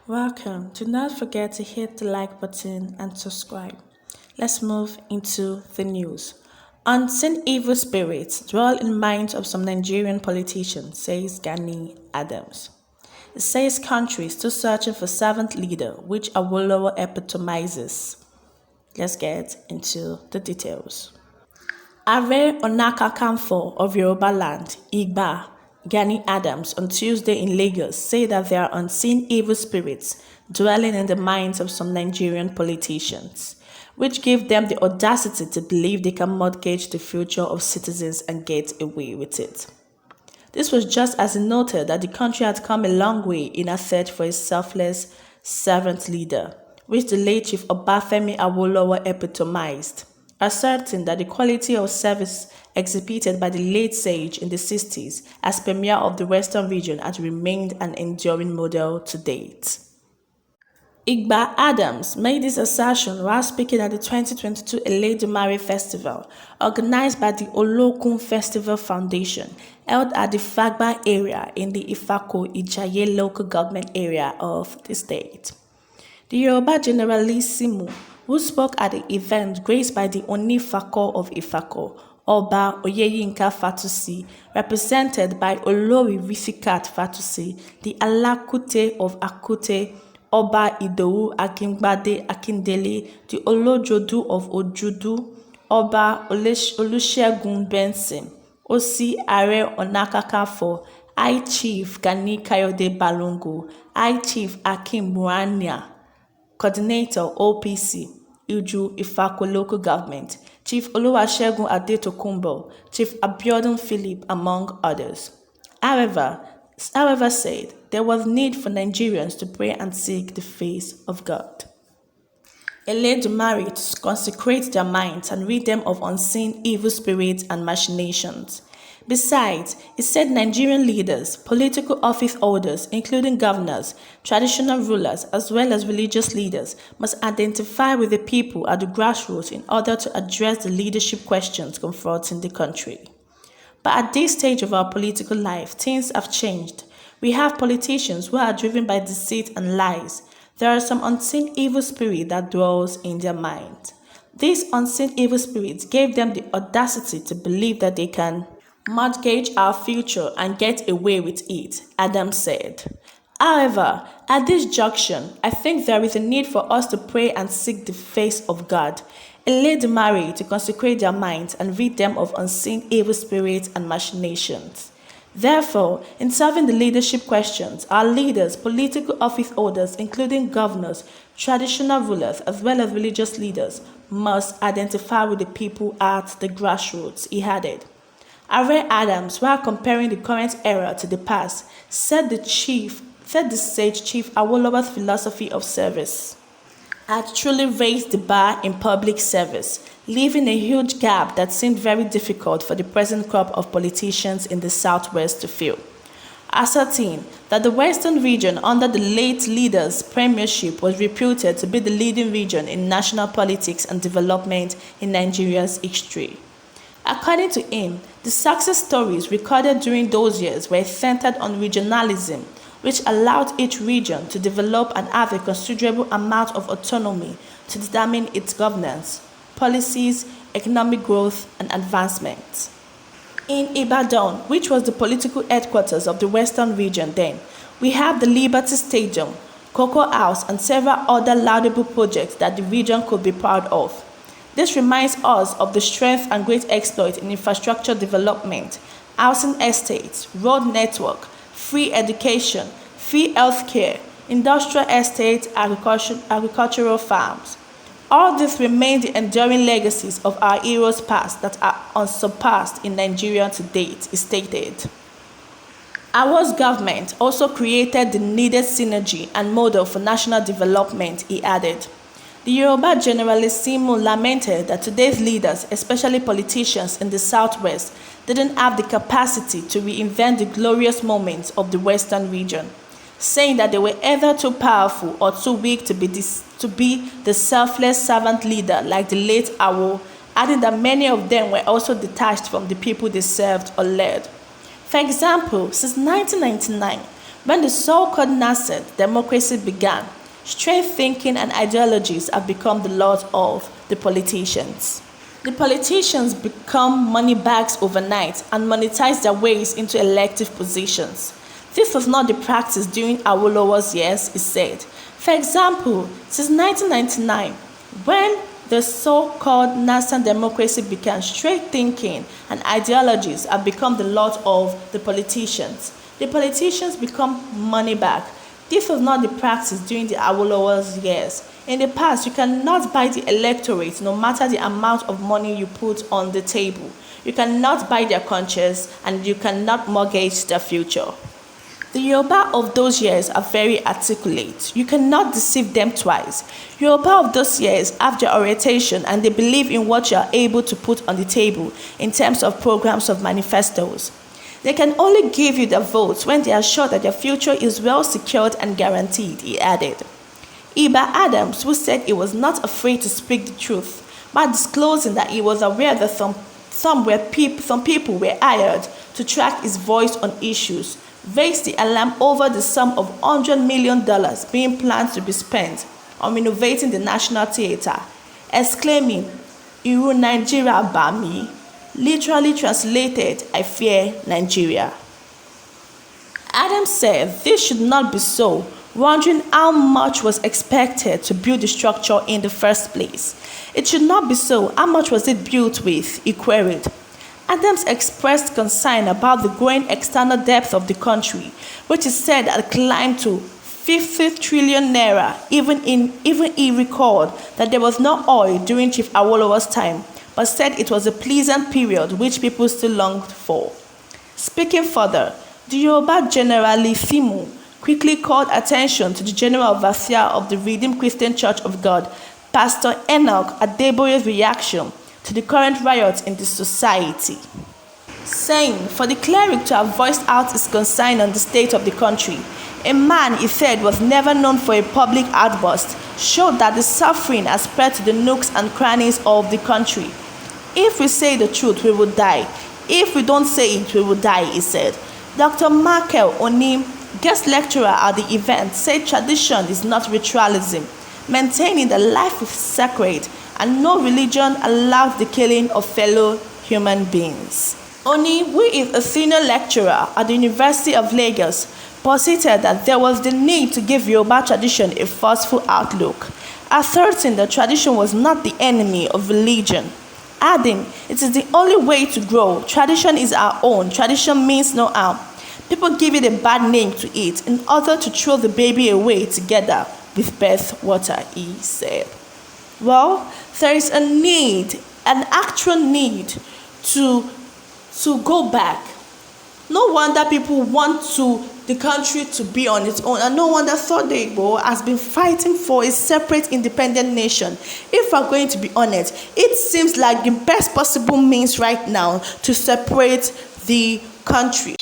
Welcome. Do not forget to hit the like button and subscribe. Let's move into the news. Unseen evil spirits dwell in minds of some Nigerian politicians, says Gani Adams. It says country still searching for servant leader, which Awolowo epitomizes. Let's get into the details. Are Ọ̀nà Kakanfò of Yoruba land, Igba, Gani Adams, on Tuesday in Lagos said that there are unseen evil spirits dwelling in the minds of some Nigerian politicians, which give them the audacity to believe they can mortgage the future of citizens and get away with it. This was just as he noted that the country had come a long way in a search for a selfless servant leader, which the late Chief Obafemi Awolowo epitomized, asserting that the quality of service exhibited by the late sage in the 60s as premier of the Western region has remained an enduring model to date. Igba Adams made this assertion while speaking at the 2022 Elédùmarè Festival, organized by the Olókun Festival Foundation, held at the Fagba area in the Ifako-Ijaye local government area of the state. The Yoruba Generalissimo, who spoke at the event graced by the Onifako of Ifako, Oba Oyeyinka Fatusi, represented by Olori Risikat Fatusi, the Alakute of Akute, Oba Idowu Akingbade Akindele, the Olojodu of Ojudu, Oba Olusegun Benson, Osi Are Ọ̀nà Kakanfò, High Chief Gani Kayode Balungu, High Chief Akim Buania, Coordinator OPC, Uju Ifako Local Government, Chief Oluwasegun Adetokunbo, Chief Abiodun Philip, among others. However, said there was need for Nigerians to pray and seek the face of God. Elédùmarè to consecrate their minds and rid them of unseen evil spirits and machinations. Besides, it said Nigerian leaders, political office holders, including governors, traditional rulers, as well as religious leaders, must identify with the people at the grassroots in order to address the leadership questions confronting the country. But at this stage of our political life, things have changed. We have politicians who are driven by deceit and lies. There are some unseen evil spirit that dwells in their mind. These unseen evil spirits gave them the audacity to believe that they can mortgage our future and get away with it, Adams said. However, at this junction, I think there is a need for us to pray and seek the face of God, Elédùmarè to consecrate their minds and rid them of unseen evil spirits and machinations. Therefore, in solving the leadership questions, our leaders, political office holders, including governors, traditional rulers, as well as religious leaders, must identify with the people at the grassroots, he added. Are Adams, while comparing the current era to the past, said the sage Chief Awolowo's philosophy of service had truly raised the bar in public service, leaving a huge gap that seemed very difficult for the present crop of politicians in the Southwest to fill. Asserting that the Western region under the late leader's premiership was reputed to be the leading region in national politics and development in Nigeria's history. According to him, the success stories recorded during those years were centered on regionalism, which allowed each region to develop and have a considerable amount of autonomy to determine its governance, policies, economic growth, and advancement. In Ibadan, which was the political headquarters of the Western region then, we have the Liberty Stadium, Cocoa House, and several other laudable projects that the region could be proud of. This reminds us of the strength and great exploit in infrastructure development, housing estates, road network, free education, free healthcare, industrial estates, agricultural farms. All these remain the enduring legacies of our heroes past that are unsurpassed in Nigeria to date, he stated. Our government also created the needed synergy and model for national development, he added. The Yoruba Generalissimo lamented that today's leaders, especially politicians in the Southwest, didn't have the capacity to reinvent the glorious moments of the Western region, saying that they were either too powerful or too weak to be the selfless servant leader like the late Awo adding that many of them were also detached from the people they served or led. For example, since 1999, when the so-called nascent democracy began, straight thinking and ideologies have become the lot of the politicians. The politicians become money bags overnight and monetize their ways into elective positions. This was not the practice during Awolowo's years, he said. For example, since 1999, when the so-called nascent democracy began, straight thinking and ideologies have become the lot of the politicians. The politicians become money back. This was not the practice during the Awolowo's years. In the past, you cannot buy the electorate no matter the amount of money you put on the table. You cannot buy their conscience and you cannot mortgage their future. The Yoruba of those years are very articulate. You cannot deceive them twice. Yoruba of those years have their orientation and they believe in what you are able to put on the table in terms of programs of manifestos. They can only give you their votes when they are sure that their future is well secured and guaranteed, he added. Iba Adams, who said he was not afraid to speak the truth, by disclosing that he was aware that some people were hired to track his voice on issues, raised the alarm over the sum of $100 million being planned to be spent on renovating the National Theatre, exclaiming, "Iru Nigeria Bami," literally translated, "I fear Nigeria." Adams said this should not be so, wondering how much was expected to build the structure in the first place. It should not be so, how much was it built with, he queried. Adams expressed concern about the growing external debt of the country, which is said had climbed to 50 trillion naira. Even he recalled that there was no oil during Chief Awolowo's time, but said it was a pleasant period which people still longed for. Speaking further, the Yoruba generally Fimu quickly called attention to the general overseer of the Redeemed Christian Church of God, Pastor Enoch Adeboye's reaction to the current riots in the society, saying for the cleric to have voiced out his concern on the state of the country, a man he said was never known for a public outburst, showed that the suffering has spread to the nooks and crannies of the country. If we say the truth, we will die. If we don't say it, we will die, he said. Dr. Michael Onim, guest lecturer at the event, said tradition is not ritualism, maintaining that life is sacred and no religion allows the killing of fellow human beings. Oni, who is a senior lecturer at the University of Lagos, posited that there was the need to give Yoruba tradition a forceful outlook, asserting that tradition was not the enemy of religion, adding, "It is the only way to grow. Tradition is our own. Tradition means no harm. People give it a bad name to it in order to throw the baby away together with bath water," he said. Well, there is a need, an actual need to go back. No wonder people want the country to be on its own, and no wonder Sunday Igboho has been fighting for a separate independent nation. If we're going to be honest, it seems like the best possible means right now to separate the country.